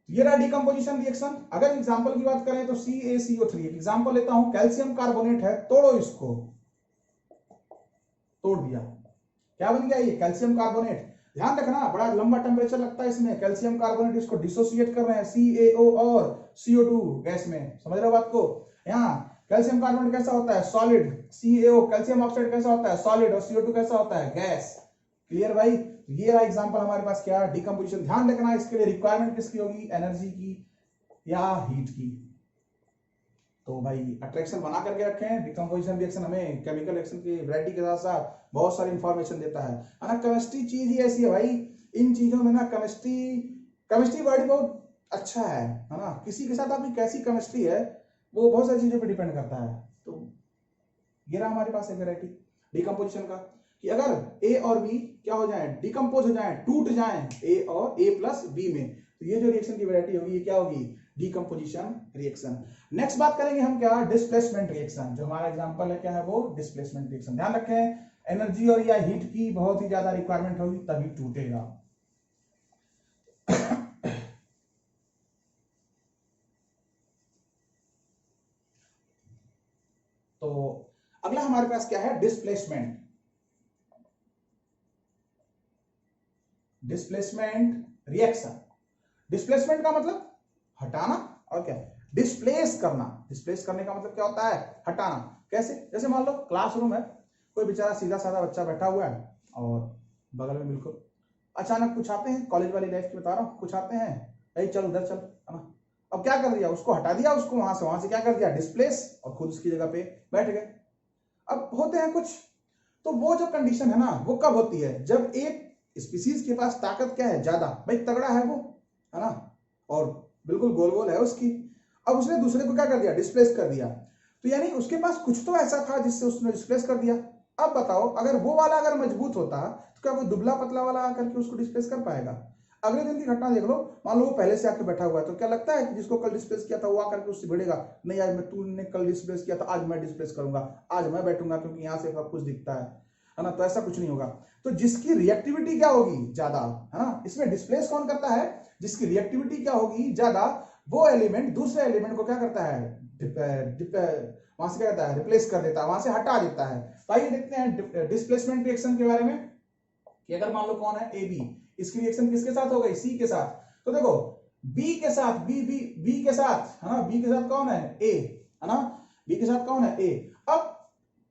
ये रहा डिकम्पोजिशन रिएक्शन। अगर एग्जांपल की बात करें तो CaCO3, एग्जांपल लेता हूं, कैल्शियम कार्बोनेट है, तोड़ो इसको, तोड़ दिया, क्या बन गया ये, कैल्शियम कार्बोनेट। ध्यान रखना बड़ा लंबा टेम्परेचर लगता है इसमें, कैल्शियम कार्बोनेट, इसको डिसोसिएट कर रहे हैं CaO और CO2 गैस में, समझ रहे हो बात को। यहाँ कैल्शियम कार्बोनेट कैसा होता है, सॉलिड, CaO कैल्शियम ऑक्साइड कैसा होता है, सॉलिड, और CO2 कैसा होता है, गैस। क्लियर भाई। ये रहा एग्जांपल हमारे पास क्या, डिकम्पोजिशन। ध्यान रखना इसके लिए रिक्वायरमेंट किसकी होगी, एनर्जी की, या हीट की। तो भाई अट्रैक्शन बना करके रखे हैं। डिकम्पोजिशन रिएक्शन हमें केमिकल रिएक्शन की वैरायटी के साथ साथ बहुत सारी इंफॉर्मेशन देता है ना। केमिस्ट्री चीज ही ऐसी है भाई, इन चीजों में ना केमिस्ट्री वर्ड बहुत अच्छा है ना। किसी के साथ आपकी कैसी केमिस्ट्री है वो बहुत सारी चीजों पर डिपेंड करता है। तो ये रहा हमारे पास एक वैरायटी डिकम्पोजिशन का, कि अगर ए और बी क्या हो जाए, डिकम्पोज हो जाए, टूट जाए ए और ए प्लस बी में, तो ये जो रिएक्शन की वैरायटी होगी ये क्या होगी, डिकम्पोजिशन रिएक्शन। नेक्स्ट बात करेंगे हम क्या, डिस्प्लेसमेंट रिएक्शन। जो हमारा एग्जांपल है क्या है वो डिस्प्लेसमेंट रिएक्शन। ध्यान रखें एनर्जी और या हीट की बहुत ही ज्यादा रिक्वायरमेंट होगी तभी टूटेगा। तो अगला हमारे पास क्या है, डिस्प्लेसमेंट। डिस्प्लेसमेंट रिएक्शन, डिस्प्लेसमेंट का मतलब हटाना, और क्या डिस्प्लेस करना। डिस्प्लेस करने का मतलब क्या होता है, हटाना। कैसे, जैसे मान लो क्लासरूम है, कोई बेचारा सीधा साधा बच्चा बैठा हुआ है और बगल में बिल्कुल अचानक कुछ आते हैं, कॉलेज वाली लाइफ की बता रहा हूँ, कुछ आते हैं, यही चल उधर चल, है ना। अब क्या कर दिया, उसको हटा दिया, उसको वहां से क्या कर दिया, डिस्प्लेस, और खुद उसकी जगह पे बैठ गए। अब होते हैं कुछ, तो वो जो कंडीशन है ना वो कब होती है, जब एक स्पीसीज के पास ताकत क्या है, ज्यादा, भाई तगड़ा है वो, है ना, और बिल्कुल गोल गोल है उसकी। अब उसने दूसरे को क्या कर दिया, डिस्प्लेस कर दिया। तो यानी उसके पास कुछ तो ऐसा था जिससे उसने डिस्प्लेस कर दिया। अब बताओ अगर वो वाला अगर मजबूत होता तो क्या कोई दुबला पतला वाला आकर के उसको डिस्प्लेस कर पाएगा। अगले दिन की घटना देख लो, मान लो वो पहले से आके बैठा हुआ है, तो क्या लगता है कि जिसको कल डिस्प्लेस किया था वो आकर के उससे भिड़ेगा, नहीं आज मैं, तूने कल डिस्प्लेस किया था आज मैं डिस्प्लेस करूंगा, आज मैं बैठूंगा क्योंकि यहाँ से सब कुछ दिखता है ना। तो ऐसा कुछ नहीं होगा। तो जिसकी रिएक्टिविटी क्या होगी, ज्यादा, है ना, इसमें डिस्प्लेस कौन करता है, जिसकी रिएक्टिविटी क्या होगी, ज्यादा, वो एलिमेंट दूसरे एलिमेंट को क्या करता है, वहां से क्या करता है, रिप्लेस कर देता है, वहां से हटा देता है। तो आइए देखते हैं डिस्प्लेसमेंट रिएक्शन के बारे में, कि अगर मान लो कौन है ए बी, इसकी रिएक्शन किसके साथ हो गई, सी के साथ। तो देखो बी के साथ, बी के साथ, है ना, बी के साथ कौन है, ए, है ना, बी के साथ कौन है, ए। अब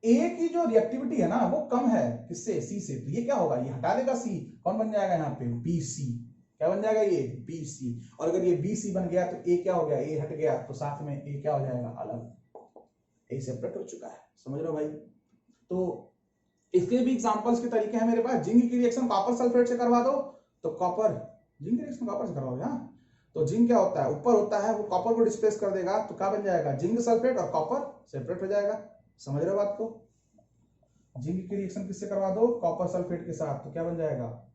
ए की जो रिएक्टिविटी है ना वो कम है किससे, सी से, तो ये क्या होगा, ये हटा देगा सी, कौन बन जाएगा यहाँ पे, बी सी। क्या बन जाएगा, ये बी सी। और अगर ये बी सी बन गया तो ए क्या हो गया, ए हट गया, तो साथ में ए क्या हो जाएगा, अलग, ए सेपरेट हो चुका है। समझ रहे हो भाई। तो इसके भी एग्जांपल्स के तरीके हैं मेरे पास। जिंक की रिएक्शन कॉपर सल्फेट से करवा दो, तो कॉपर, जिंक की रिएक्शन कॉपर से करवाओगे, हाँ, तो जिंक क्या होता है, ऊपर होता है, वो कॉपर को डिस्प्लेस कर देगा, तो क्या बन जाएगा, जिंक सल्फेट, और कॉपर सेपरेट हो जाएगा। समझ रहे हो बात को। जिंक की रिएक्शन किससे करवा दो, कॉपर सल्फेट के साथ, तो क्या बन जाएगा,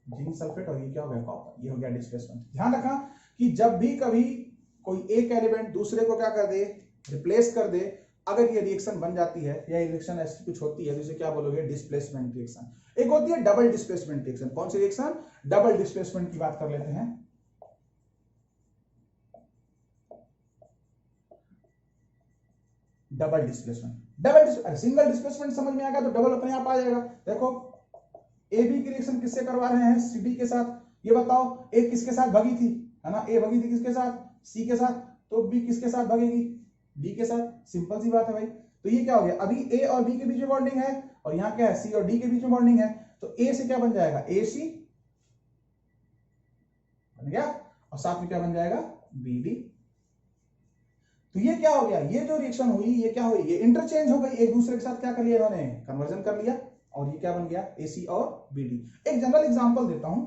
जिंक सल्फेट, और ये क्या हो गया, कॉपर, ये हो गया डिस्प्लेसमेंट। ध्यान रखना कि जब भी कभी कोई एक एलिमेंट दूसरे को क्या कर दे, रिप्लेस कर दे, अगर ये रिएक्शन बन जाती है या रिएक्शन ऐसी कुछ होती है, जिसे क्या बोलोगे, डिस्प्लेसमेंट रिएक्शन। एक होती है डबल डिस्प्लेसमेंट रिएक्शन। कौन सी रिएक्शन, डबल डिस्प्लेसमेंट की बात कर लेते हैं। डबल डिस्प्लेसमेंट, सिंगल डिस्प्लेसमेंट समझ में आएगा तो डबल अपने आप आ जाएगा। देखो ए बी की रिएक्शन किससे करवा रहे हैं, सी डी के साथ। ये बताओ ए किसके साथ भगी थी, है ना, ए भगी थी किसके साथ, सी के साथ, तो बी किसके साथ भगेगी, डी के साथ। सिंपल सी बात है भाई। तो ये क्या हो गया, अभी ए और बी के बीच में बॉन्डिंग है, और यहाँ क्या है, सी और डी के बीच में बॉन्डिंग है, तो ए से क्या बन जाएगा, ए सी बन गया, और साथ में क्या बन जाएगा, बी डी। तो ये क्या हो गया, ये जो रिएक्शन हुई ये क्या हुई, ये इंटरचेंज हो गई, एक दूसरे के साथ क्या कर लिया इन्होंने, कन्वर्जन कर लिया, और ये क्या बन गया, AC और BD। एक जनरल एग्जांपल देता हूं,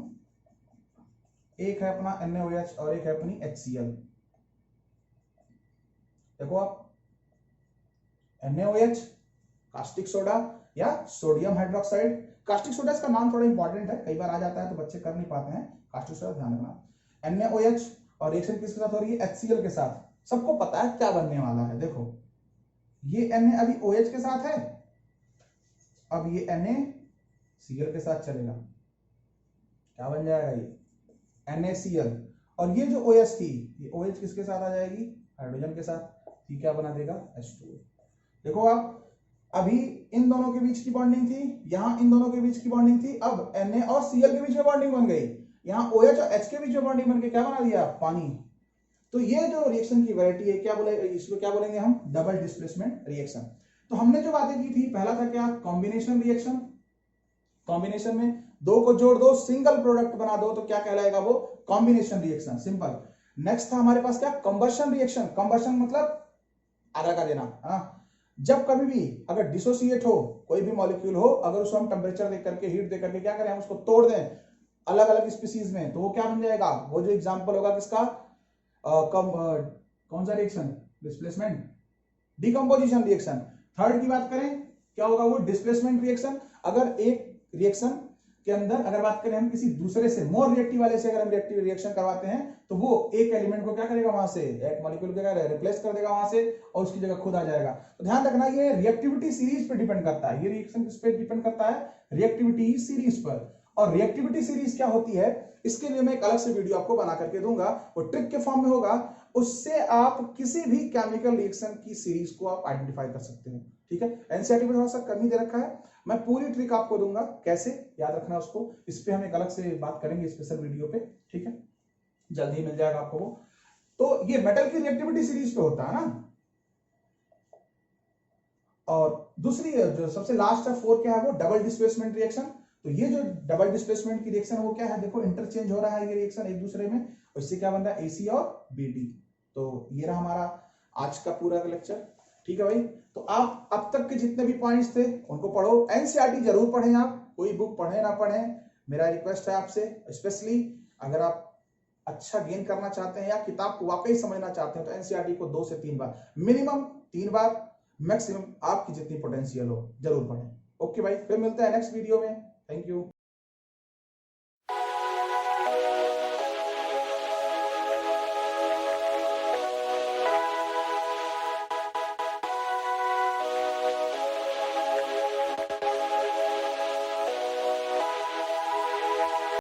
एक है अपना NaOH और एक है अपनी HCl। देखो आप, NaOH कास्टिक सोडा या सोडियम हाइड्रोक्साइड। कास्टिक सोडा इसका नाम थोड़ा इंपॉर्टेंट है, कई बार आ जाता है तो बच्चे कर नहीं पाते हैं, कास्टिक सोडा ध्यान रखना। NaOH और रिएक्शन किसके साथ हो रही है, HCl के साथ। सबको पता है क्या बनने वाला है, देखो ये Na अभी OH के साथ है, अब ये NaCl के साथ चलेगा, क्या बन जाएगा, ये NaCl। और ये जो OH थी, ये OH किसके साथ आ जाएगी, हाइड्रोजन के साथ, ये क्या बना देगा, H2O। देखो आप, अभी इन दोनों के बीच की बॉन्डिंग थी, यहां इन दोनों के बीच की बॉन्डिंग थी, अब Na और Cl के बीच में बॉन्डिंग बन गई, यहां OH और H के बीच में बॉन्डिंग बन के क्या बना दिया, पानी। तो ये जो रिएक्शन की वैरायटी है, क्या बोले, इसको क्या बोलेंगे हम, डबल डिस्प्लेसमेंट रिएक्शन। तो हमने जो बातें की थी, पहला था क्या, कॉम्बिनेशन रिएक्शन। कॉम्बिनेशन में दो को जोड़ दो, सिंगल प्रोडक्ट बना दो, तो क्या कहलाएगा वो? Combination reaction. सिंपल। नेक्स्ट था हमारे पास क्या? Combustion reaction. कंबशन मतलब आग लगा देना। हाँ, जब कभी भी अगर डिसोसिएट हो कोई भी मॉलिक्यूल हो, अगर उसको हम टेम्परेचर दे करके, हीट दे करके क्या करें, हम उसको तोड़ दें अलग अलग स्पीसीज में, तो वो क्या बन जाएगा? वो जो एग्जांपल होगा किसका? कौन सा reaction? Displacement, decomposition reaction. Third की बात करें, क्या होगा वो? Displacement reaction. अगर एक रिएक्शन के अंदर अगर बात करें हम किसी दूसरे से, मोर रिएक्टिव वाले से अगर हम रिएक्टिव रिएक्शन करवाते हैं, तो वो एक एलिमेंट को क्या करेगा? वहां से एक मॉलिक्यूल को क्या करेगा? रिप्लेस कर देगा वहां से, और उसकी जगह खुद आ जाएगा। तो ध्यान रखना, ये रिएक्टिविटी सीरीज पे डिपेंड करता है। ये रिएक्शन किस पे डिपेंड करता है? रिएक्टिविटी सीरीज पर। और रिएक्टिविटी सीरीज क्या होती है, इसके लिए मैं एक अलग से वीडियो आपको बना करके दूंगा, वो ट्रिक के फॉर्म में होगा। उससे आप किसी भी केमिकल रिएक्शन की सीरीज को आप आइडेंटिफाई कर सकते हैं। ठीक है, एनसीईआरटी में थोड़ा सा कमी दे रखा है, मैं पूरी ट्रिक आपको दूंगा कैसे याद रखना है उसको। इस पे हम एक अलग से बात करेंगे स्पेशल वीडियो पे। ठीक है, जल्दी मिल जाएगा आपको वो। तो ये मेटल की रिएक्टिविटी सीरीज पे होता है ना। और दूसरी जो सबसे लास्ट है 4 क्या है वो? Double displacement reaction. तो ये जो डबल डिस्प्लेसमेंट की रिएक्शन वो क्या है? देखो, इंटरचेंज हो रहा है ये रिएक्शन एक दूसरे में, और इससे क्या बन रहा है? एसी और बीटी। तो ये रहा हमारा आज का पूरा लेक्चर। ठीक है भाई, तो आप अब तक के जितने भी पॉइंट्स थे उनको पढ़ो। एनसीईआरटी जरूर पढ़ें आप, कोई बुक पढ़े ना पढ़ें, मेरा रिक्वेस्ट है आपसे। स्पेशली अगर आप अच्छा गेन करना चाहते हैं या किताब को वाकई समझना चाहते हैं, तो एनसीईआरटी को 2 से 3 बार, मिनिमम 3 बार, मैक्सिमम आपकी जितनी पोटेंशियल हो जरूर पढ़ें। ओके भाई, फिर मिलते हैं नेक्स्ट वीडियो में। Thank you.